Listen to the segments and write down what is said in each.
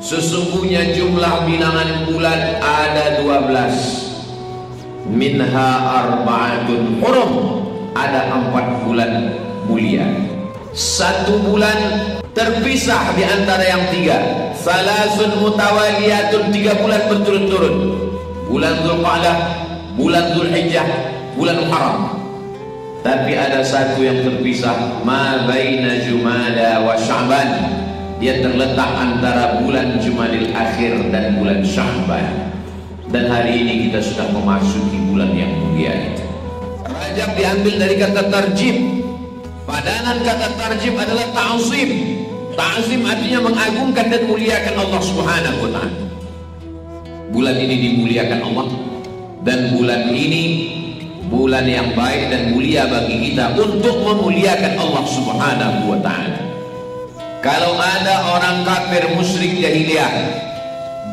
Sesungguhnya jumlah bilangan bulan ada 12. Minha arba'atun hurum, ada 4 bulan mulia. 1 bulan terpisah di antara yang 3. Salasun mutawaliyatun, 3 bulan berturut-turut. Bulan Dzulqa'dah, bulan Dzulhijjah, bulan Haram. Tapi ada 1 yang terpisah, ma baina Jumada wa Sya'ban. Dia terletak antara bulan Jumadil Akhir dan bulan Sya'ban. Dan hari ini kita sudah memasuki bulan yang mulia itu. Rajab diambil dari kata tarjib. Padanan kata tarjib adalah ta'zim. Ta'zim artinya mengagungkan dan muliakan Allah Subhanahu wa ta'ala. Bulan ini dimuliakan Allah, dan bulan ini bulan yang baik dan mulia bagi kita untuk memuliakan Allah Subhanahu wa ta'ala. Kalau ada orang kafir musyrik jahiliyah,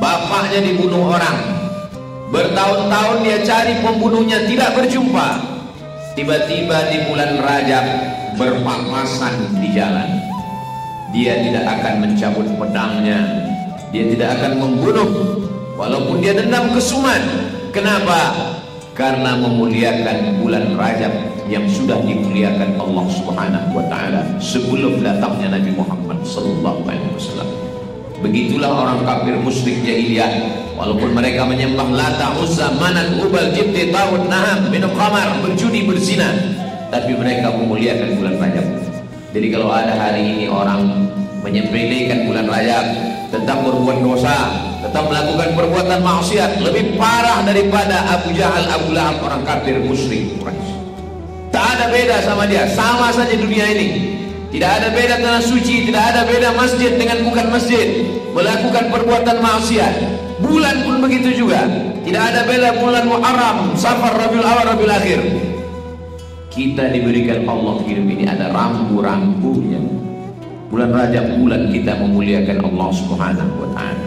bapaknya dibunuh orang, bertahun-tahun dia cari pembunuhnya tidak berjumpa, tiba-tiba di bulan Rajab berpapasan di jalan, dia tidak akan mencabut pedangnya, dia tidak akan membunuh walaupun dia dendam kesumat. Kenapa? Karena memuliakan bulan Rajab yang sudah dimuliakan Allah Subhanahu wa ta'ala sebelum datangnya Nabi Muhammad sallallahu alaihi wasallam. Begitulah orang kafir musyrik jahiliyah, walaupun mereka menyembah Lata, Uzza, Manat, Hubal, Jibti, Tawud, Naham, minum khamar, berjudi, berzina, tapi mereka memuliakan bulan Rajab. Jadi kalau ada hari ini orang menyepelekan bulan Rajab, tetap berbuat dosa, tetap melakukan perbuatan maksiat, lebih parah daripada Abu Jahal, Abu Lahab, orang kafir musyrik Quraisy. Tak ada beda sama dia, sama saja dunia ini. Tidak ada beda tanah suci, tidak ada beda masjid dengan bukan masjid, melakukan perbuatan maksiat. Bulan pun begitu juga, tidak ada beda bulan Muharram, Safar, Rabiul Awal, Rabiul Akhir. Kita diberikan Allah hidup ini ada rambu-rambunya. Bulan Rajab bulan kita memuliakan Allah Subhanahu wa ta'ala.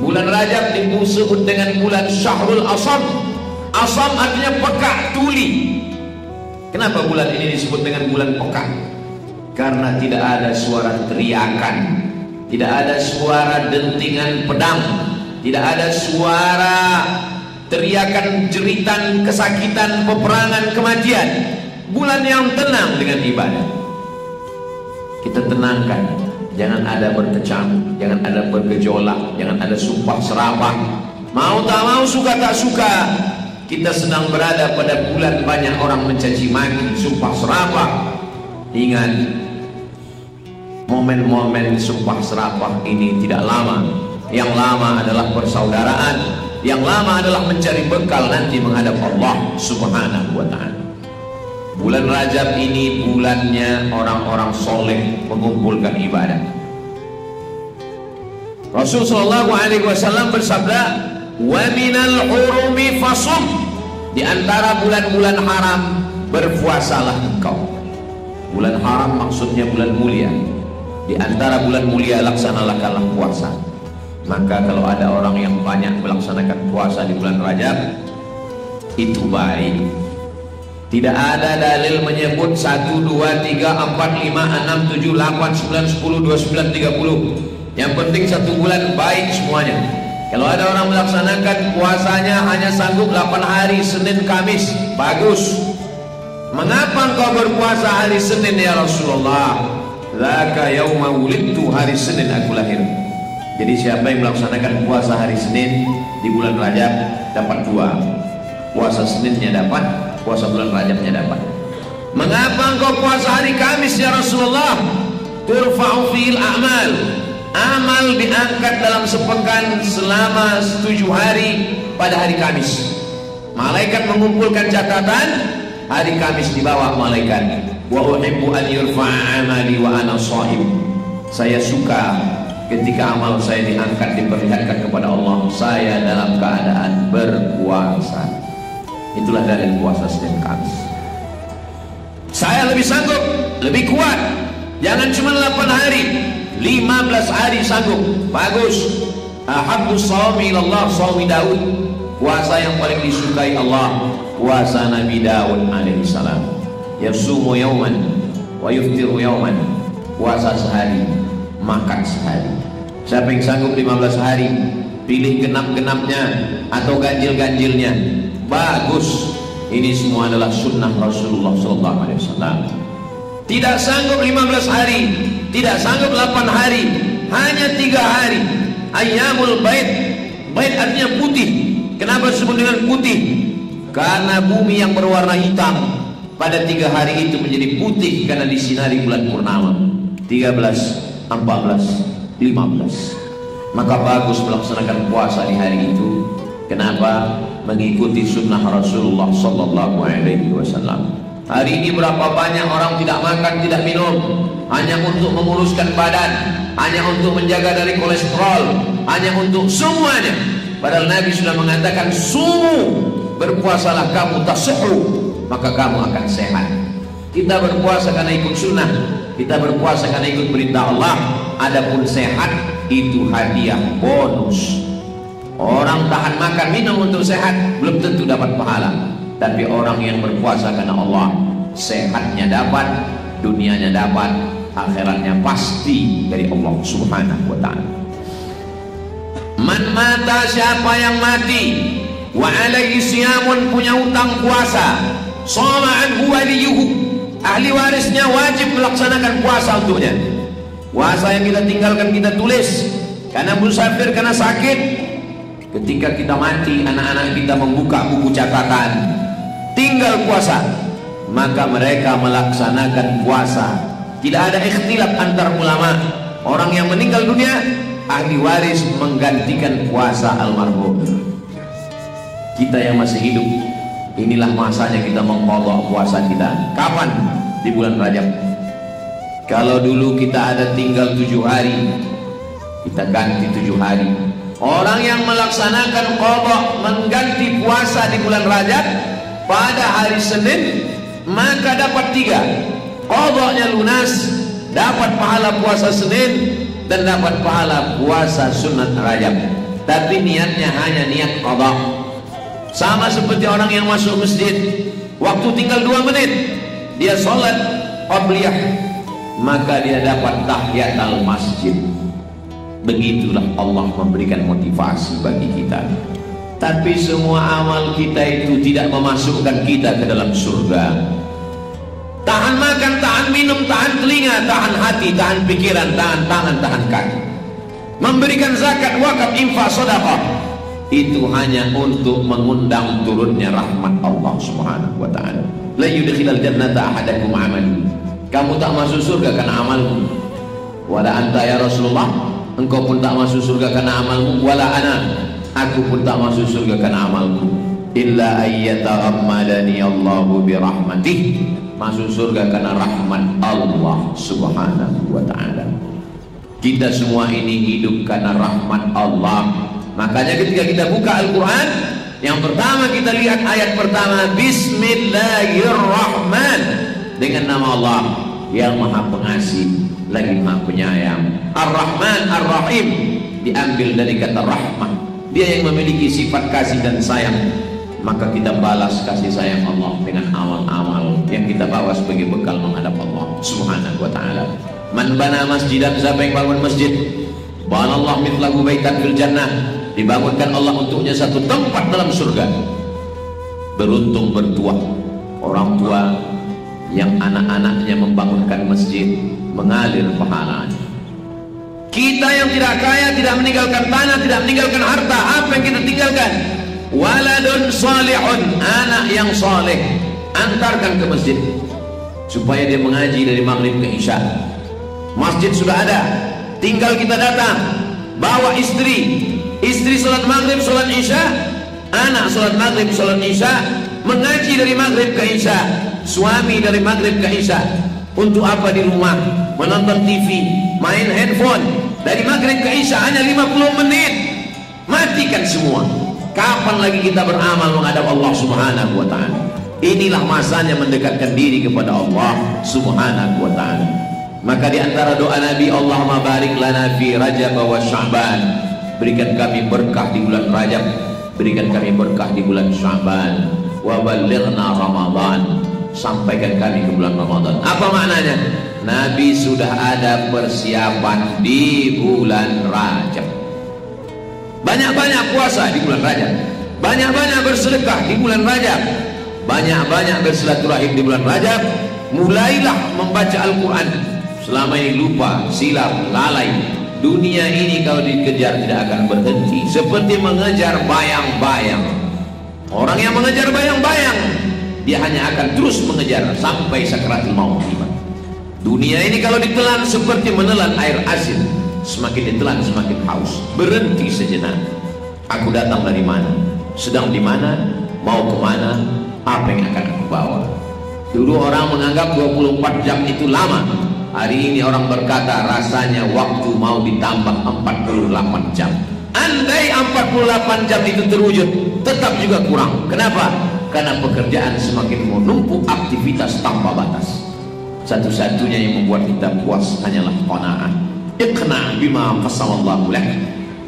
Bulan Rajab disebut dengan bulan Syahrul Asam. Asam artinya pekak, tuli. Kenapa bulan ini disebut dengan bulan pekak? Karena tidak ada suara teriakan, tidak ada suara dentingan pedang, tidak ada suara teriakan jeritan kesakitan, peperangan, kematian. Bulan yang tenang dengan ibadah. Kita tenangkan, jangan ada berkecamuk, jangan ada bergejolak, jangan ada sumpah serapah. Mau tak mau, suka tak suka, kita sedang berada pada bulan banyak orang mencaci maki, sumpah serapah. Ingat, momen-momen sumpah serapah ini tidak lama. Yang lama adalah persaudaraan, yang lama adalah mencari bekal nanti menghadap Allah Subhanahu wa ta'ala. Bulan Rajab ini bulannya orang-orang soleh mengumpulkan ibadah. Rasul sallallahu alaihi wasallam bersabda, "Wa minal hurumi fasum." Di antara bulan-bulan haram berpuasalah engkau. Bulan haram maksudnya bulan mulia. Di antara bulan mulia laksanakanlah puasa. Maka kalau ada orang yang banyak melaksanakan puasa di bulan Rajab, itu baik. Tidak ada dalil menyebut 1, 2, 3, 4, 5, 6, 7, 8, 9, 10, 29, 30. Yang penting 1 bulan baik semuanya. Kalau ada orang melaksanakan puasanya hanya sanggup 8 hari, Senin, Kamis, bagus. Mengapa engkau berpuasa hari Senin ya Rasulullah? Dzaka yauma wulidtu, hari Senin aku lahir. Jadi siapa yang melaksanakan puasa hari Senin di bulan Rajab dapat 2. Puasa Seninnya dapat, puasa bulan Rajabnya dapat. Mengapa engkau puasa hari Kamis ya Rasulullah? Turfa'u fil a'mal. Amal diangkat dalam sepekan selama 7 hari pada hari Kamis. Malaikat mengumpulkan catatan, hari Kamis dibawa malaikat. Wa uhibbu an yurfa'a amali wa ana sha'im. Saya suka ketika amal saya diangkat, diperlihatkan kepada Allah, saya dalam keadaan berpuasa. Itulah dalil puasa Senin Kamis. Saya lebih sanggup, lebih kuat. Jangan cuma 8 hari, 15 hari sanggup, bagus. Ahabbus shaumi ilallah shaumi Daud. Puasa yang paling disukai Allah, puasa Nabi Daud alaihi salam. Yasumu yauman wa yuftiru yauman. Puasa sehari, makan sehari. Siapa yang sanggup 15 hari, pilih genap-genapnya atau ganjil-ganjilnya, bagus. Ini semua adalah sunnah Rasulullah SAW. Tidak sanggup 15 hari, tidak sanggup 8 hari, hanya 3 hari. Ayyamul bait. Bait artinya putih. Kenapa disebut dengan putih? Karena bumi yang berwarna hitam pada 3 hari itu menjadi putih karena disinari bulan purnama. 13, 14, 15. Maka bagus melaksanakan puasa di hari itu. Kenapa? Mengikuti sunnah Rasulullah Sallallahu Alaihi Wasallam. Hari ini berapa banyak orang tidak makan, tidak minum, hanya untuk menguruskan badan, hanya untuk menjaga dari kolesterol, hanya untuk semuanya. Padahal Nabi sudah mengatakan, sumu, berpuasalah kamu tasihhu, maka kamu akan sehat. Kita berpuasa karena ikut sunnah, kita berpuasa karena ikut perintah Allah. Adapun sehat itu hadiah bonus. Orang tahan makan minum untuk sehat belum tentu dapat pahala. Tapi orang yang berpuasa karena Allah, sehatnya dapat, dunianya dapat, akhiratnya pasti dari Allah Subhanahu wa ta'ala. Man mata, siapa yang mati, wa alaihi siyamun, punya utang puasa, shoma anhu waliyuhu, ahli warisnya wajib melaksanakan puasa untuknya. Puasa yang kita tinggalkan kita tulis karena musafir, karena sakit. Ketika kita mati, anak-anak kita membuka buku catatan, tinggal puasa, maka mereka melaksanakan puasa. Tidak ada ikhtilaf antar ulama. Orang yang meninggal dunia, ahli waris menggantikan puasa almarhum. Kita yang masih hidup, inilah masanya kita mengqadha puasa kita. Kapan? Di bulan Rajab. Kalau dulu kita ada tinggal 7 hari, kita ganti 7 hari. Orang yang melaksanakan qadha, mengganti puasa di bulan Rajab pada hari Senin, maka dapat 3. Qadhanya lunas, dapat pahala puasa Senin, dan dapat pahala puasa sunat Rajab. Tapi niatnya hanya niat qadha. Sama seperti orang yang masuk masjid, waktu tinggal 2 menit, dia sholat qabliyah, maka dia dapat tahiyatul masjid. Begitulah Allah memberikan motivasi bagi kita. Tapi semua amal kita itu tidak memasukkan kita ke dalam surga. Tahan makan, tahan minum, tahan telinga, tahan hati, tahan pikiran, tahan tangan, tahan kaki. Memberikan zakat, wakaf, infak, sedekah, itu hanya untuk mengundang turunnya rahmat Allah Subhanahu wa ta'ala. La yudkhilal jannata ahadakum amalu. Kamu tak masuk surga karena amalmu. Wala anta ya Rasulullah, engkau pun tak masuk surga karena amalmu. Wala ana, aku pun tak masuk surga karena amalku. Illa ayyataghammadani Allahu birahmatih. Masuk surga karena rahmat Allah Subhanahu wa ta'ala. Kita semua ini hidup karena rahmat Allah. Makanya ketika kita buka Al-Quran, yang pertama kita lihat ayat pertama, Bismillahirrahman, dengan nama Allah yang Maha Pengasih lagi Maha Penyayang. Ar-Rahman Ar-Rahim diambil dari kata rahmah. Dia yang memiliki sifat kasih dan sayang. Maka kita balas kasih sayang Allah dengan amal-amal yang kita bawa sebagai bekal menghadap Allah Subhanahu wa ta'ala. Man bana masjidan, siapa yang bangun masjid, banallahu mithlahu baitan fil jannah, dibangunkan Allah untuknya satu tempat dalam surga. Beruntung bertuah orang tua yang anak-anaknya membangunkan masjid, mengalir pahalanya. Kita yang tidak kaya, tidak meninggalkan tanah, tidak meninggalkan harta, apa yang kita tinggalkan? Waladun salihun, anak yang saleh, antarkan ke masjid supaya dia mengaji dari maghrib ke isya. Masjid sudah ada, tinggal kita datang, bawa istri salat maghrib, salat isya, anak salat maghrib, salat isya, mengaji dari maghrib ke isya, suami dari maghrib ke isya. Untuk apa di rumah? Menonton TV, main handphone dari maghrib ke isya hanya 50 menit. Matikan semua. Kapan lagi kita beramal menghadap Allah Subhanahu wa ta'ala? Inilah masanya mendekatkan diri kepada Allah Subhanahu wa ta'ala. Maka di antara doa Nabi, Allahumma barik lana fi Rajab wa Sya'ban, berikan kami berkah di bulan Rajab, berikan kami berkah di bulan Sya'ban, wa balighna Ramadan, sampaikan kami ke bulan Ramadan. Apa maknanya? Nabi sudah ada persiapan di bulan Rajab. Banyak-banyak puasa di bulan Rajab, banyak-banyak bersedekah di bulan Rajab, banyak-banyak bersilaturahim di bulan Rajab. Mulailah membaca Al-Quran. Selama ini lupa, silap, lalai. Dunia ini kalau dikejar tidak akan berhenti, seperti mengejar bayang-bayang. Orang yang mengejar bayang-bayang, dia hanya akan terus mengejar sampai sakaratul maut tiba. Dunia ini kalau ditelan seperti menelan air asin, semakin ditelan semakin haus. Berhenti sejenak. Aku datang dari mana? Sedang di mana? Mau kemana? Apa yang akan aku bawa? Dulu orang menganggap 24 jam itu lama. Hari ini orang berkata rasanya waktu mau ditambah 48 jam. Andai 48 jam itu terwujud, tetap juga kurang. Kenapa? Karena pekerjaan semakin menumpuk, aktivitas tanpa batas. Satu-satunya yang membuat kita puas hanyalah qanaah. Iqna' bima qasamallahu lak.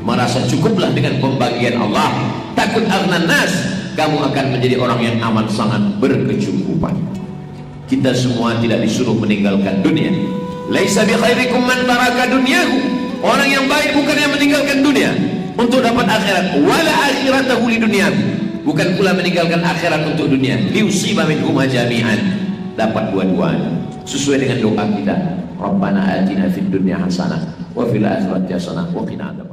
Merasa cukuplah dengan pembagian Allah. Takut aghnan nas, kamu akan menjadi orang yang amat sangat berkecukupan. Kita semua tidak disuruh meninggalkan dunia. Laisa bi khairikum man taraka dunyahu. Orang yang baik bukan yang meninggalkan dunia untuk dapat akhirat. Wala akhiratahu li dunyahu. Bukan pula meninggalkan akhirat untuk dunia. Liusiba minhuma jami'an. Dapat dua-duanya. Sesuai dengan doa kita. Rabbana atina fid dunya hasanah wa fil akhirati hasanah wa qina adzabannar.